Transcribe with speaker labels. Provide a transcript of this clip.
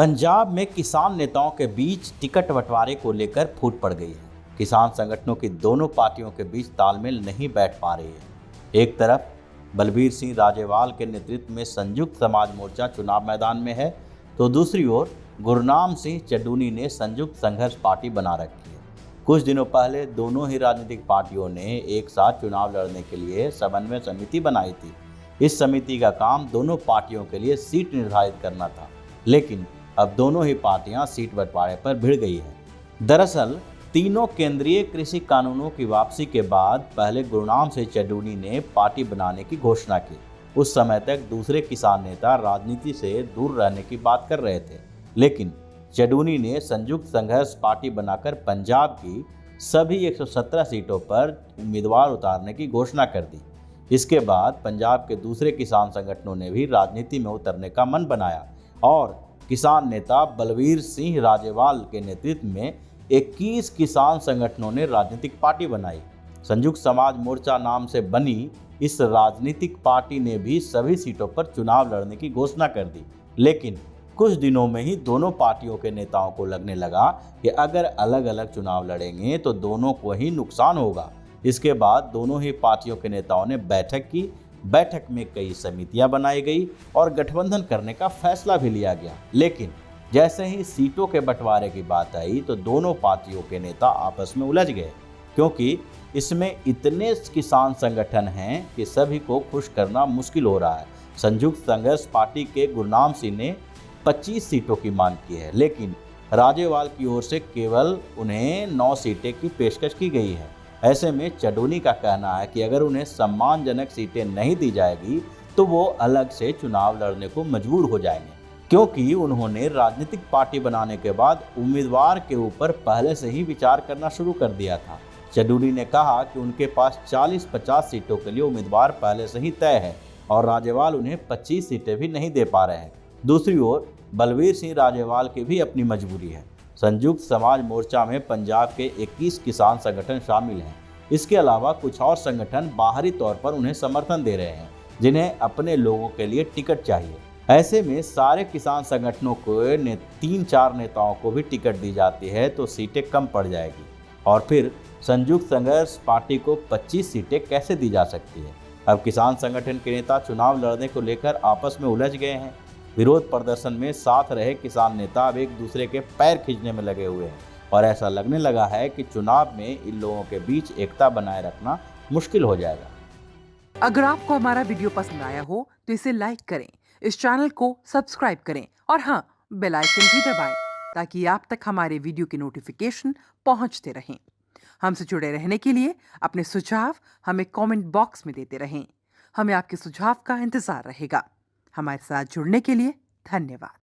Speaker 1: पंजाब में किसान नेताओं के बीच टिकट बंटवारे को लेकर फूट पड़ गई है। किसान संगठनों की दोनों पार्टियों के बीच तालमेल नहीं बैठ पा रही है। एक तरफ बलबीर सिंह राजेवाल के नेतृत्व में संयुक्त समाज मोर्चा चुनाव मैदान में है, तो दूसरी ओर गुरनाम सिंह चड्डूनी ने संयुक्त संघर्ष पार्टी बना रखी है। कुछ दिनों पहले दोनों ही राजनीतिक पार्टियों ने एक साथ चुनाव लड़ने के लिए समन्वय समिति बनाई थी। इस समिति का काम दोनों पार्टियों के लिए सीट निर्धारित करना था, लेकिन अब दोनों ही पार्टियां सीट बंटवारे पर भिड़ गई है। दरअसल तीनों केंद्रीय कृषि कानूनों की वापसी के बाद पहले गुरनाम सिंह चड्डूनी ने पार्टी बनाने की घोषणा की। उस समय तक दूसरे किसान नेता राजनीति से दूर रहने की बात कर रहे थे, लेकिन चड्डूनी ने संयुक्त संघर्ष पार्टी बनाकर पंजाब की सभी 117 सीटों पर उम्मीदवार उतारने की घोषणा कर दी। इसके बाद पंजाब के दूसरे किसान संगठनों ने भी राजनीति में उतरने का मन बनाया और किसान नेता बलबीर सिंह राजेवाल के नेतृत्व में 21 किसान संगठनों ने राजनीतिक पार्टी बनाई। संयुक्त समाज मोर्चा नाम से बनी इस राजनीतिक पार्टी ने भी सभी सीटों पर चुनाव लड़ने की घोषणा कर दी, लेकिन कुछ दिनों में ही दोनों पार्टियों के नेताओं को लगने लगा कि अगर अलग अलग चुनाव लड़ेंगे तो दोनों को ही नुकसान होगा। इसके बाद दोनों ही पार्टियों के नेताओं ने बैठक की। बैठक में कई समितियां बनाई गई और गठबंधन करने का फैसला भी लिया गया, लेकिन जैसे ही सीटों के बंटवारे की बात आई तो दोनों पार्टियों के नेता आपस में उलझ गए, क्योंकि इसमें इतने किसान संगठन हैं कि सभी को खुश करना मुश्किल हो रहा है। संयुक्त संघर्ष पार्टी के गुरनाम सिंह ने 25 सीटों की मांग की है, लेकिन राजेवाल की ओर से केवल उन्हें 9 सीटें की पेशकश की गई है। ऐसे में चड्डूनी का कहना है कि अगर उन्हें सम्मानजनक सीटें नहीं दी जाएगी तो वो अलग से चुनाव लड़ने को मजबूर हो जाएंगे, क्योंकि उन्होंने राजनीतिक पार्टी बनाने के बाद उम्मीदवार के ऊपर पहले से ही विचार करना शुरू कर दिया था। चड्डूनी ने कहा कि उनके पास 40-50 सीटों के लिए उम्मीदवार पहले से ही तय है और राजेवाल उन्हें 25 सीटें भी नहीं दे पा रहे हैं। दूसरी ओर बलबीर सिंह राजेवाल की भी अपनी मजबूरी है। संयुक्त समाज मोर्चा में पंजाब के 21 किसान संगठन शामिल हैं। इसके अलावा कुछ और संगठन बाहरी तौर पर उन्हें समर्थन दे रहे हैं, जिन्हें अपने लोगों के लिए टिकट चाहिए। ऐसे में सारे किसान संगठनों को 3-4 नेताओं को भी टिकट दी जाती है तो सीटें कम पड़ जाएगी और फिर संयुक्त संघर्ष पार्टी को 25 सीटें कैसे दी जा सकती है। अब किसान संगठन के नेता चुनाव लड़ने को लेकर आपस में उलझ गए हैं। विरोध प्रदर्शन में साथ रहे किसान नेता अब एक दूसरे के पैर खींचने में लगे हुए हैं और ऐसा लगने लगा है कि चुनाव में इन लोगों के बीच एकता बनाए रखना मुश्किल हो जाएगा।
Speaker 2: अगर आपको हमारा वीडियो पसंद आया हो तो इसे लाइक करें, इस चैनल को सब्सक्राइब करें और हाँ, बेल आइकन भी दबाएं ताकि आप तक हमारे वीडियो की नोटिफिकेशन पहुंचते रहें। हमसे जुड़े रहने के लिए अपने सुझाव हमें कमेंट बॉक्स में देते रहें। हमें आपके सुझाव का इंतजार रहेगा। हमारे साथ जुड़ने के लिए धन्यवाद।